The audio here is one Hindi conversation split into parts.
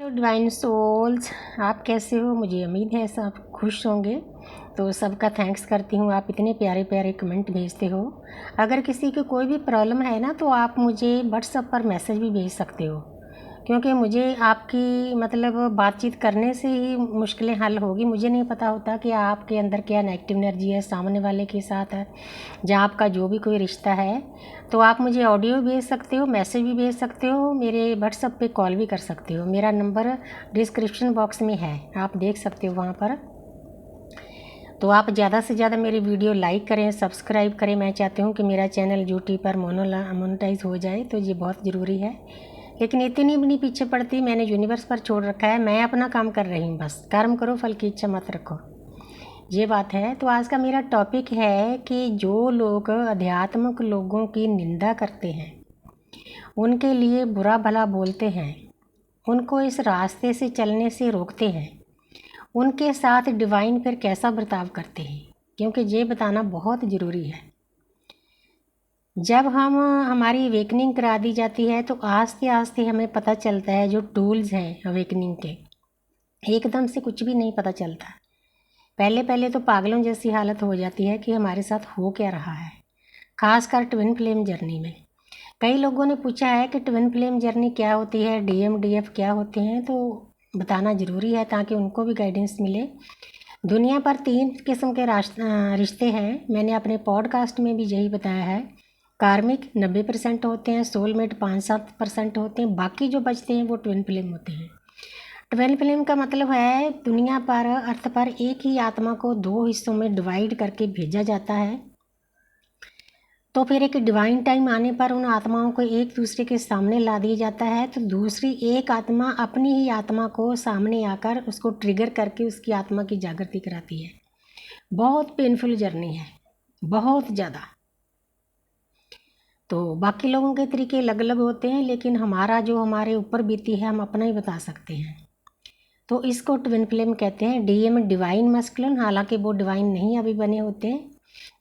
हेलो डिवाइन सोल्स, आप कैसे हो? मुझे उम्मीद है सब खुश होंगे। तो सबका थैंक्स करती हूँ, आप इतने प्यारे प्यारे कमेंट भेजते हो। अगर किसी को कोई भी प्रॉब्लम है ना, तो आप मुझे व्हाट्सएप पर मैसेज भी भेज सकते हो, क्योंकि मुझे आपकी मतलब बातचीत करने से ही मुश्किलें हल होगी। मुझे नहीं पता होता कि आपके अंदर क्या नेगेटिव एनर्जी है सामने वाले के साथ है, या आपका जो भी कोई रिश्ता है। तो आप मुझे ऑडियो भेज सकते हो, मैसेज भी भेज सकते हो, मेरे व्हाट्सएप पे कॉल भी कर सकते हो। मेरा नंबर डिस्क्रिप्शन बॉक्स में है, आप देख सकते हो वहाँ पर। तो आप ज़्यादा से ज़्यादा मेरी वीडियो लाइक करें, सब्सक्राइब करें। मैं चाहती हूँ कि मेरा चैनल यूट्यूब पर मोनेटाइज हो जाए, तो ये बहुत ज़रूरी है। लेकिन इतनी भी नहीं पीछे पड़ती, मैंने यूनिवर्स पर छोड़ रखा है। मैं अपना काम कर रही हूँ, बस कर्म करो, फल की इच्छा मत रखो, ये बात है। तो आज का मेरा टॉपिक है कि जो लोग आध्यात्मिक लोगों की निंदा करते हैं, उनके लिए बुरा भला बोलते हैं, उनको इस रास्ते से चलने से रोकते हैं, उनके साथ डिवाइन फिर कैसा बर्ताव करते हैं, क्योंकि ये बताना बहुत ज़रूरी है। जब हमारी अवेकनिंग करा दी जाती है, तो आस्ते आस्ते हमें पता चलता है जो टूल्स हैं अवेकनिंग के। एकदम से कुछ भी नहीं पता चलता। पहले पहले तो पागलों जैसी हालत हो जाती है कि हमारे साथ हो क्या रहा है, खासकर ट्विन फ्लेम जर्नी में। कई लोगों ने पूछा है कि ट्विन फ्लेम जर्नी क्या होती है, DMDF क्या होते हैं, तो बताना ज़रूरी है ताकि उनको भी गाइडेंस मिले। दुनिया पर 3 किस्म के रिश्ते हैं, मैंने अपने पॉडकास्ट में भी यही बताया है। कार्मिक 90% होते हैं, सोलमेट 5-7% होते हैं, बाकी जो बचते हैं वो ट्विन फ्लेम होते हैं। ट्विन फ्लेम का मतलब है दुनिया पर, अर्थ पर एक ही आत्मा को 2 हिस्सों में डिवाइड करके भेजा जाता है। तो फिर एक डिवाइन टाइम आने पर उन आत्माओं को एक दूसरे के सामने ला दिया जाता है, तो दूसरी एक आत्मा अपनी ही आत्मा को सामने आकर उसको ट्रिगर करके उसकी आत्मा की जागृति कराती है। बहुत पेनफुल जर्नी है, बहुत ज़्यादा। तो बाकी लोगों के तरीके अलग अलग होते हैं, लेकिन हमारा जो हमारे ऊपर बीती है हम अपना ही बता सकते हैं। तो इसको ट्विन फ्लेम कहते हैं। DM डिवाइन मस्कुलिन, हालांकि वो डिवाइन नहीं अभी बने होते हैं,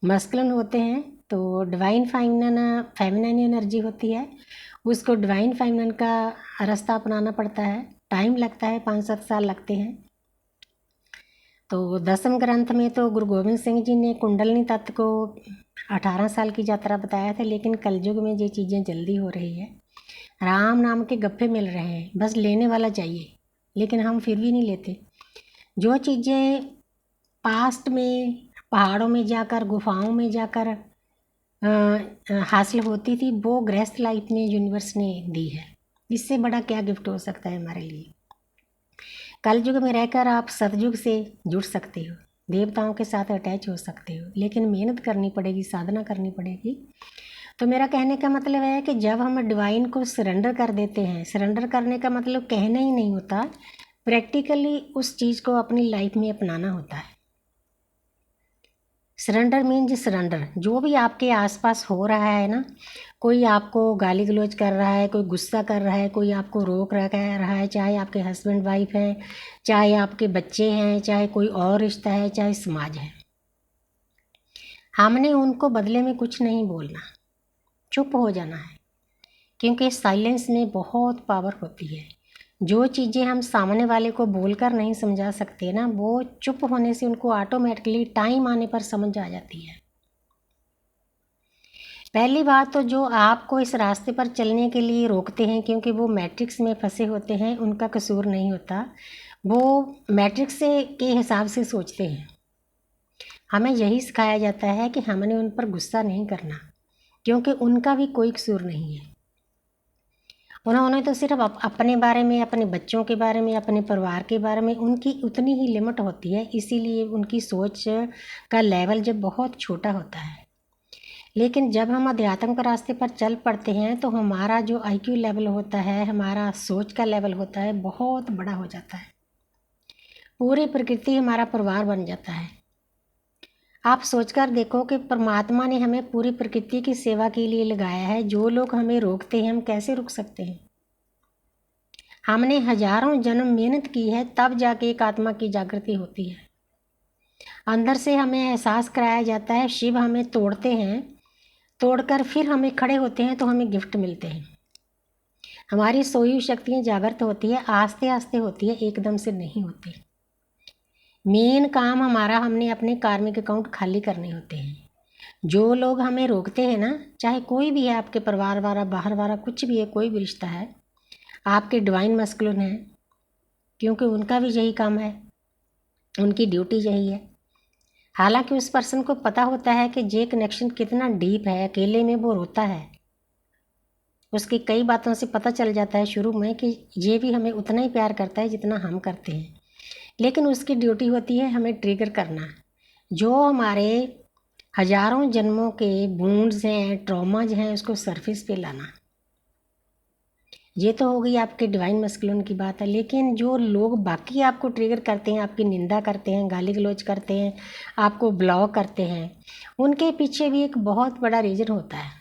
मस्कुलिन होते हैं। तो डिवाइन फेमिनिन एनर्जी होती है, उसको डिवाइन फेमिनिन का रास्ता अपनाना पड़ता है। टाइम लगता है, 5-7 साल लगते हैं। तो 10वें ग्रंथ में तो गुरु गोविंद सिंह जी ने कुंडलनी तत्व को 18 साल की यात्रा बताया था, लेकिन कलयुग में ये चीज़ें जल्दी हो रही है। राम नाम के गप्पे मिल रहे हैं, बस लेने वाला चाहिए, लेकिन हम फिर भी नहीं लेते। जो चीज़ें पास्ट में पहाड़ों में जाकर, गुफाओं में जाकर हासिल होती थी, वो गृहस्थ लाइफ में यूनिवर्स ने दी है। इससे बड़ा क्या गिफ्ट हो सकता है हमारे लिए। कलयुग में रहकर आप सतयुग से जुड़ सकते हो, देवताओं के साथ अटैच हो सकते हो, लेकिन मेहनत करनी पड़ेगी, साधना करनी पड़ेगी। तो मेरा कहने का मतलब है कि जब हम डिवाइन को सरेंडर कर देते हैं, सरेंडर करने का मतलब कहना ही नहीं होता, प्रैक्टिकली उस चीज़ को अपनी लाइफ में अपनाना होता है। Surrender means surrender. जो भी आपके आसपास हो रहा है ना, कोई आपको गाली गलौज कर रहा है, कोई गुस्सा कर रहा है, कोई आपको रोक रहा है, चाहे आपके हस्बैंड वाइफ हैं, चाहे आपके बच्चे हैं, चाहे कोई और रिश्ता है, चाहे समाज है, हमने उनको बदले में कुछ नहीं बोलना, चुप हो जाना है। क्योंकि साइलेंस में बहुत पावर होती है। जो चीज़ें हम सामने वाले को बोलकर नहीं समझा सकते ना, वो चुप होने से उनको ऑटोमेटिकली टाइम आने पर समझ आ जाती है। पहली बात तो जो आपको इस रास्ते पर चलने के लिए रोकते हैं, क्योंकि वो मैट्रिक्स में फंसे होते हैं, उनका कसूर नहीं होता, वो मैट्रिक्स से के हिसाब से सोचते हैं। हमें यही सिखाया जाता है कि हमने उन पर गुस्सा नहीं करना, क्योंकि उनका भी कोई कसूर नहीं है। उन्होंने तो सिर्फ अपने बारे में, अपने बच्चों के बारे में, अपने परिवार के बारे में, उनकी उतनी ही लिमिट होती है, इसीलिए उनकी सोच का लेवल जब बहुत छोटा होता है। लेकिन जब हम अध्यात्म के रास्ते पर चल पड़ते हैं, तो हमारा जो IQ लेवल होता है, हमारा सोच का लेवल होता है, बहुत बड़ा हो जाता है। पूरी प्रकृति हमारा परिवार बन जाता है। आप सोचकर देखो कि परमात्मा ने हमें पूरी प्रकृति की सेवा के लिए लगाया है। जो लोग हमें रोकते हैं, हम कैसे रुक सकते हैं? हमने हजारों जन्म मेहनत की है, तब जाके एक आत्मा की जागृति होती है। अंदर से हमें एहसास कराया जाता है, शिव हमें तोड़ते हैं, तोड़कर फिर हमें खड़े होते हैं, तो हमें गिफ्ट मिलते हैं। हमारी सोई हुई शक्तियाँ जागृत होती है, आस्ते आस्ते होती है, एकदम से नहीं होती। मेन काम हमारा, हमने अपने कार्मिक अकाउंट खाली करने होते हैं। जो लोग हमें रोकते हैं ना, चाहे कोई भी है, आपके परिवार वाला, बाहर वाला, कुछ भी है, कोई भी रिश्ता है, आपके डिवाइन मस्कुलिन है, क्योंकि उनका भी यही काम है, उनकी ड्यूटी यही है। हालांकि उस पर्सन को पता होता है कि ये कनेक्शन कितना डीप है, अकेले में वो रोता है, उसकी कई बातों से पता चल जाता है शुरू में कि ये भी हमें उतना ही प्यार करता है जितना हम करते हैं, लेकिन उसकी ड्यूटी होती है हमें ट्रिगर करना। जो हमारे हजारों जन्मों के वुंड्स हैं, ट्रॉमाज हैं, उसको सरफेस पे लाना। ये तो हो गई आपके डिवाइन मस्कुलिन की बात है। लेकिन जो लोग बाकी आपको ट्रिगर करते हैं, आपकी निंदा करते हैं, गाली गलौज करते हैं, आपको ब्लॉक करते हैं, उनके पीछे भी एक बहुत बड़ा रीज़न होता है।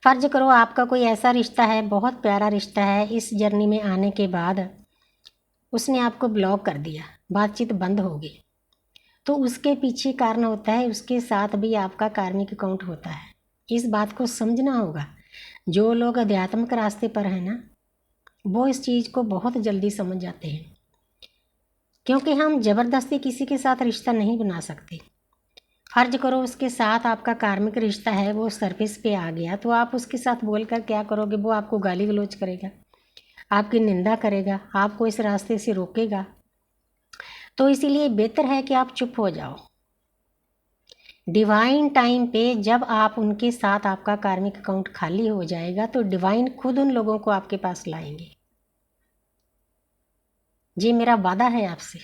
फर्ज करो आपका कोई ऐसा रिश्ता है, बहुत प्यारा रिश्ता है, इस जर्नी में आने के बाद उसने आपको ब्लॉक कर दिया, बातचीत बंद हो गई, तो उसके पीछे कारण होता है उसके साथ भी आपका कार्मिक अकाउंट होता है। इस बात को समझना होगा। जो लोग आध्यात्मिक रास्ते पर हैं ना, वो इस चीज़ को बहुत जल्दी समझ जाते हैं, क्योंकि हम ज़बरदस्ती किसी के साथ रिश्ता नहीं बना सकते। फर्ज करो उसके साथ आपका कार्मिक रिश्ता है, वो सरफेस पे आ गया, तो आप उसके साथ बोलकर क्या करोगे? वो आपको गाली गलौज करेगा, आपकी निंदा करेगा, आपको इस रास्ते से रोकेगा। तो इसीलिए बेहतर है कि आप चुप हो जाओ। डिवाइन टाइम पे जब आप उनके साथ, आपका कार्मिक अकाउंट खाली हो जाएगा, तो डिवाइन खुद उन लोगों को आपके पास लाएंगे। ये मेरा वादा है आपसे।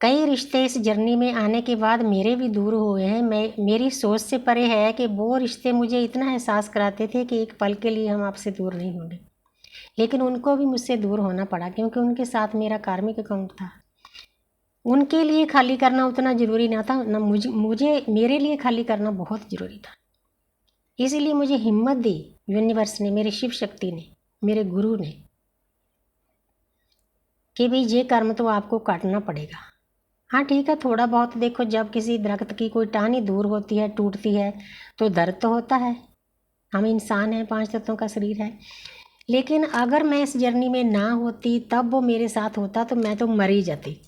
कई रिश्ते इस जर्नी में आने के बाद मेरे भी दूर हुए हैं। मेरी सोच से परे है कि वो रिश्ते मुझे इतना एहसास कराते थे कि एक पल के लिए हम आपसे दूर नहीं होंगे, लेकिन उनको भी मुझसे दूर होना पड़ा, क्योंकि उनके साथ मेरा कार्मिक अकाउंट था। उनके लिए खाली करना उतना ज़रूरी ना था, ना मुझे मेरे लिए खाली करना बहुत ज़रूरी था। इसीलिए मुझे हिम्मत दी यूनिवर्स ने, मेरी शिव शक्ति ने, मेरे गुरु ने, कि भाई ये कर्म तो आपको काटना पड़ेगा। हाँ ठीक है, थोड़ा बहुत देखो, जब किसी दरख्त की कोई टहनी दूर होती है, टूटती है, तो दर्द तो होता है। हम इंसान हैं, 5 तत्वों का शरीर है। लेकिन अगर मैं इस जर्नी में ना होती, तब वो मेरे साथ होता, तो मैं तो मर ही जाती।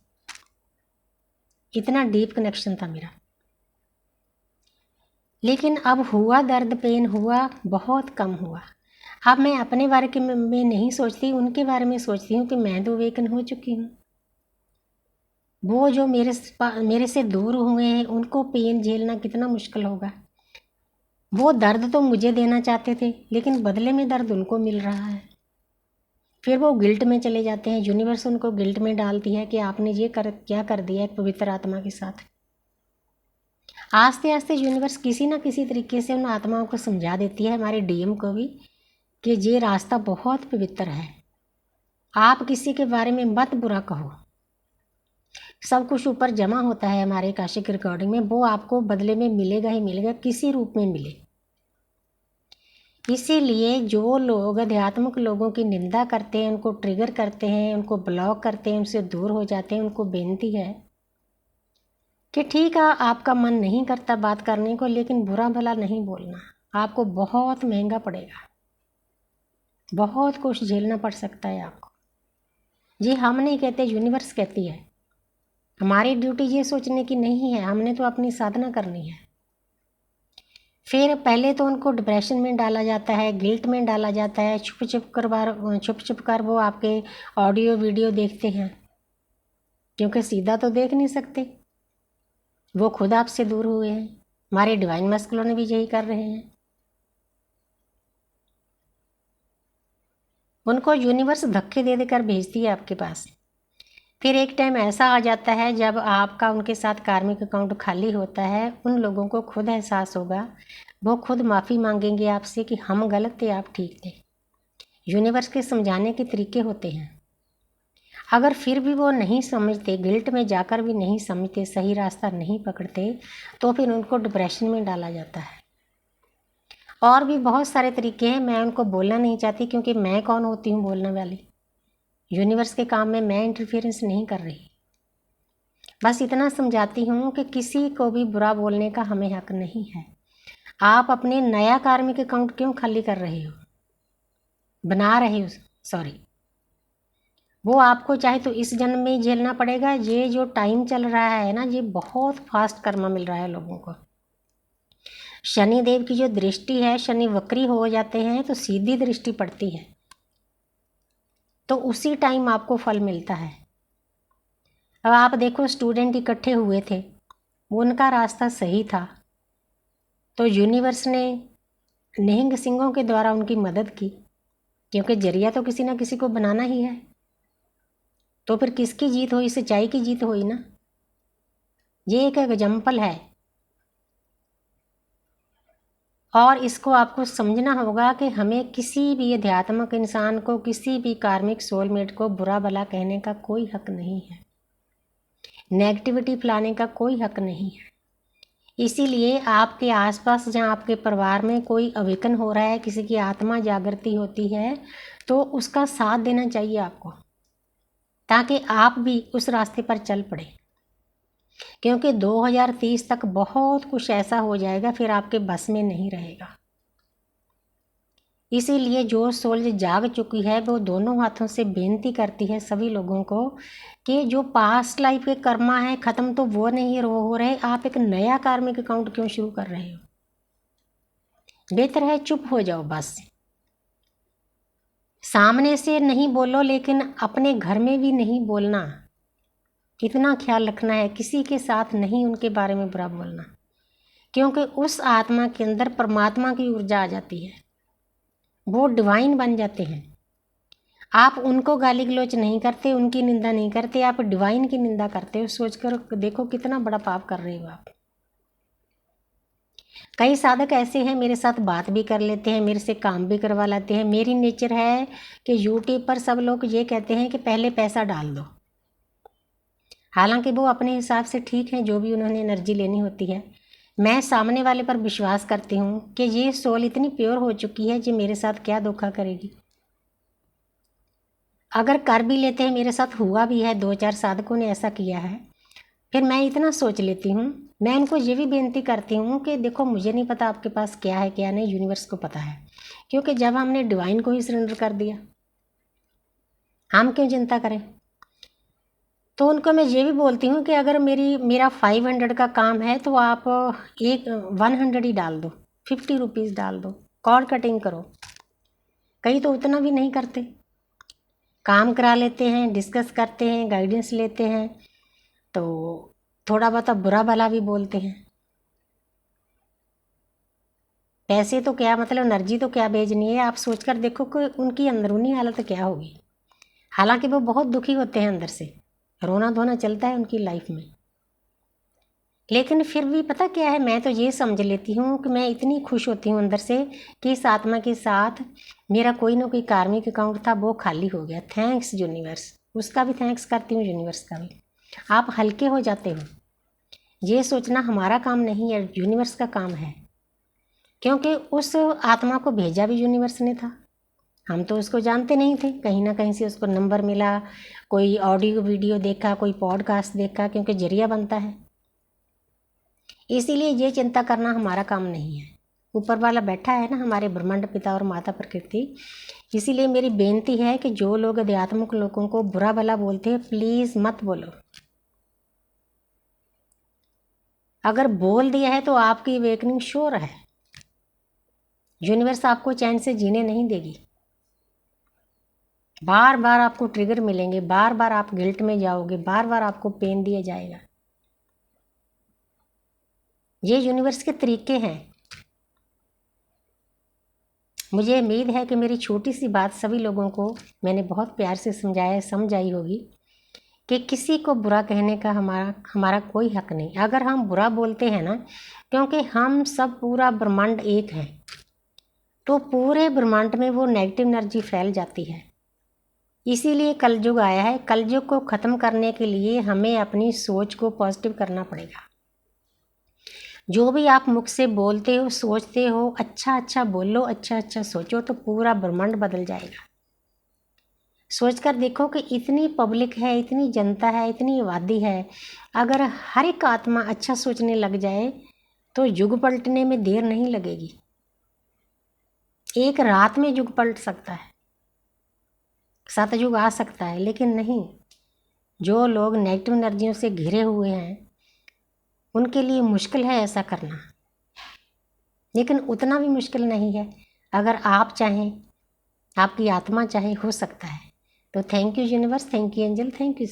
इतना डीप कनेक्शन था मेरा। लेकिन अब हुआ दर्द, पेन हुआ, बहुत कम हुआ। अब मैं अपने बारे में नहीं सोचती, उनके बारे में सोचती हूँ कि मैं तो अवेकन हो चुकी हूँ। वो जो मेरे से दूर हुए हैं, उनको पेन झेलना कितना मुश्किल होगा। वो दर्द तो मुझे देना चाहते थे, लेकिन बदले में दर्द उनको मिल रहा है। फिर वो गिल्ट में चले जाते हैं। यूनिवर्स उनको गिल्ट में डालती है कि आपने ये क्या कर दिया एक पवित्र आत्मा के साथ। आस्ते आस्ते यूनिवर्स किसी ना किसी तरीके से उन आत्माओं को समझा देती है, हमारे डीएम को भी, कि ये रास्ता बहुत पवित्र है, आप किसी के बारे में मत बुरा कहो। सब कुछ ऊपर जमा होता है हमारे आकाशिक रिकॉर्डिंग में, वो आपको बदले में मिलेगा ही मिलेगा, किसी रूप में मिले। इसीलिए जो लोग आध्यात्मिक लोगों की निंदा करते हैं, उनको ट्रिगर करते हैं, उनको ब्लॉक करते हैं, उनसे दूर हो जाते हैं, उनको बेनती है कि ठीक है, आपका मन नहीं करता बात करने को, लेकिन बुरा भला नहीं बोलना, आपको बहुत महंगा पड़ेगा, बहुत कुछ झेलना पड़ सकता है आपको। जी हम नहीं कहते, यूनिवर्स कहती है। हमारी ड्यूटी ये सोचने की नहीं है, हमने तो अपनी साधना करनी है। फिर पहले तो उनको डिप्रेशन में डाला जाता है, गिल्ट में डाला जाता है, छुप छुप कर वो आपके ऑडियो वीडियो देखते हैं, क्योंकि सीधा तो देख नहीं सकते, वो खुद आपसे दूर हुए हैं। हमारे डिवाइन मस्कुलिन भी यही कर रहे हैं। उनको यूनिवर्स धक्के दे देकर भेजती है आपके पास। फिर एक टाइम ऐसा आ जाता है जब आपका उनके साथ कार्मिक अकाउंट खाली होता है, उन लोगों को खुद एहसास होगा, वो खुद माफ़ी मांगेंगे आपसे कि हम गलत थे, आप ठीक थे। यूनिवर्स के समझाने के तरीके होते हैं। अगर फिर भी वो नहीं समझते, गिल्ट में जाकर भी नहीं समझते, सही रास्ता नहीं पकड़ते, तो फिर उनको डिप्रेशन में डाला जाता है। और भी बहुत सारे तरीके हैं, मैं उनको बोलना नहीं चाहती, क्योंकि मैं कौन होती हूँ बोलने वाली। यूनिवर्स के काम में मैं इंटरफेरेंस नहीं कर रही। बस इतना समझाती हूँ कि किसी को भी बुरा बोलने का हमें हक नहीं है। आप अपने नया कार्मिक अकाउंट क्यों खाली कर रहे हो? बना रहे हो, सॉरी, वो आपको चाहे तो इस जन्म में झेलना पड़ेगा। ये जो टाइम चल रहा है ना, ये बहुत फास्ट कर्मा मिल रहा है लोगों को। शनि देव की जो दृष्टि है, शनि वक्री हो जाते हैं तो सीधी दृष्टि पड़ती है, तो उसी टाइम आपको फल मिलता है। अब आप देखो, स्टूडेंट इकट्ठे हुए थे, उनका रास्ता सही था, तो यूनिवर्स ने निहंग सिंहों के द्वारा उनकी मदद की, क्योंकि जरिया तो किसी ना किसी को बनाना ही है। तो फिर किसकी जीत हुई? सच्चाई की जीत हुई ना। ये एक एग्जाम्पल है, और इसको आपको समझना होगा कि हमें किसी भी अध्यात्मक इंसान को, किसी भी कार्मिक सोलमेट को बुरा भला कहने का कोई हक नहीं है, नेगेटिविटी फैलाने का कोई हक नहीं है। इसीलिए आपके आसपास, जहाँ आपके परिवार में कोई अवेकन हो रहा है, किसी की आत्मा जागृति होती है, तो उसका साथ देना चाहिए आपको, ताकि आप भी उस रास्ते पर चल पड़े। क्योंकि 2030 तक बहुत कुछ ऐसा हो जाएगा, फिर आपके बस में नहीं रहेगा। इसीलिए जो सोल जाग चुकी है, वो दोनों हाथों से बेनती करती है सभी लोगों को कि जो पास्ट लाइफ के कर्मा है ख़त्म, तो वो नहीं हो रहे, आप एक नया कार्मिक अकाउंट क्यों शुरू कर रहे हो? बेहतर है चुप हो जाओ बस। सामने से नहीं बोलो, लेकिन अपने घर में भी नहीं बोलना। इतना ख्याल रखना है, किसी के साथ नहीं उनके बारे में बुरा बोलना, क्योंकि उस आत्मा के अंदर परमात्मा की ऊर्जा आ जाती है, वो डिवाइन बन जाते हैं। आप उनको गाली गलौच नहीं करते, उनकी निंदा नहीं करते, आप डिवाइन की निंदा करते हो। सोचकर देखो कितना बड़ा पाप कर रहे हो आप। कई साधक ऐसे हैं, मेरे साथ बात भी कर लेते हैं, मेरे से काम भी करवा लाते हैं। मेरी नेचर है कि यूट्यूब पर सब लोग ये कहते हैं कि पहले पैसा डाल दो, हालांकि वो अपने हिसाब से ठीक है, जो भी उन्होंने एनर्जी लेनी होती है। मैं सामने वाले पर विश्वास करती हूँ कि ये सोल इतनी प्योर हो चुकी है, जो मेरे साथ क्या धोखा करेगी। अगर कर भी लेते हैं, मेरे साथ हुआ भी है, 2-4 साधकों ने ऐसा किया है, फिर मैं इतना सोच लेती हूँ, मैं इनको ये भी बेनती करती हूँ कि देखो, मुझे नहीं पता आपके पास क्या है क्या नहीं, यूनिवर्स को पता है। क्योंकि जब हमने डिवाइन को ही सरेंडर कर दिया, हम क्यों चिंता करें। तो उनको मैं ये भी बोलती हूँ कि अगर मेरा 500 का काम है, तो आप एक 100 ही डाल दो, 50 रुपीज़ डाल दो, कॉर्ड कटिंग करो। कई तो उतना भी नहीं करते, काम करा लेते हैं, डिस्कस करते हैं, गाइडेंस लेते हैं, तो थोड़ा बहुत बुरा भला भी बोलते हैं। पैसे तो क्या मतलब, एनर्जी तो क्या भेजनी है। आप सोचकर देखो कि उनकी अंदरूनी हालत क्या होगी। हालांकि वो बहुत दुखी होते हैं अंदर से, रोना धोना चलता है उनकी लाइफ में, लेकिन फिर भी पता क्या है, मैं तो ये समझ लेती हूँ कि मैं इतनी खुश होती हूँ अंदर से कि इस आत्मा के साथ मेरा कोई ना कोई कार्मिक अकाउंट था, वो खाली हो गया। थैंक्स यूनिवर्स, उसका भी थैंक्स करती हूँ, यूनिवर्स का भी। आप हल्के हो जाते हो। ये सोचना हमारा काम नहीं है, यूनिवर्स का काम है, क्योंकि उस आत्मा को भेजा भी यूनिवर्स ने था। हम तो उसको जानते नहीं थे, कहीं ना कहीं से उसको नंबर मिला, कोई ऑडियो वीडियो देखा, कोई पॉडकास्ट देखा, क्योंकि जरिया बनता है। इसीलिए ये चिंता करना हमारा काम नहीं है। ऊपर वाला बैठा है ना, हमारे ब्रह्मांड पिता और माता प्रकृति। इसीलिए मेरी बेनती है कि जो लोग अध्यात्मिक लोगों को बुरा भला बोलते हैं, प्लीज़ मत बोलो। अगर बोल दिया है तो आपकी अवेकनिंग श्योर है, यूनिवर्स आपको चैन से जीने नहीं देगी। बार बार आपको ट्रिगर मिलेंगे, बार बार आप गिल्ट में जाओगे, बार बार आपको पेन दिया जाएगा। ये यूनिवर्स के तरीके हैं। मुझे उम्मीद है कि मेरी छोटी सी बात सभी लोगों को मैंने बहुत प्यार से समझाया, समझ आई होगी कि किसी को बुरा कहने का हमारा कोई हक नहीं। अगर हम बुरा बोलते हैं ना, क्योंकि हम सब पूरा ब्रह्मांड एक है, तो पूरे ब्रह्मांड में वो नेगेटिव एनर्जी फैल जाती है। इसीलिए कलयुग आया है। कलयुग को ख़त्म करने के लिए हमें अपनी सोच को पॉजिटिव करना पड़ेगा। जो भी आप मुख से बोलते हो, सोचते हो, अच्छा अच्छा बोलो, अच्छा अच्छा सोचो, तो पूरा ब्रह्मांड बदल जाएगा। सोचकर देखो कि इतनी पब्लिक है, इतनी जनता है, इतनी आबादी है, अगर हर एक आत्मा अच्छा सोचने लग जाए तो युग पलटने में देर नहीं लगेगी। एक रात में युग पलट सकता है। सतयुग आ सकता है, लेकिन नहीं, जो लोग नेगेटिव एनर्जियों से घिरे हुए हैं उनके लिए मुश्किल है ऐसा करना, लेकिन उतना भी मुश्किल नहीं है। अगर आप चाहें, आपकी आत्मा चाहे, हो सकता है। तो thank you universe, thank you angel, thank you.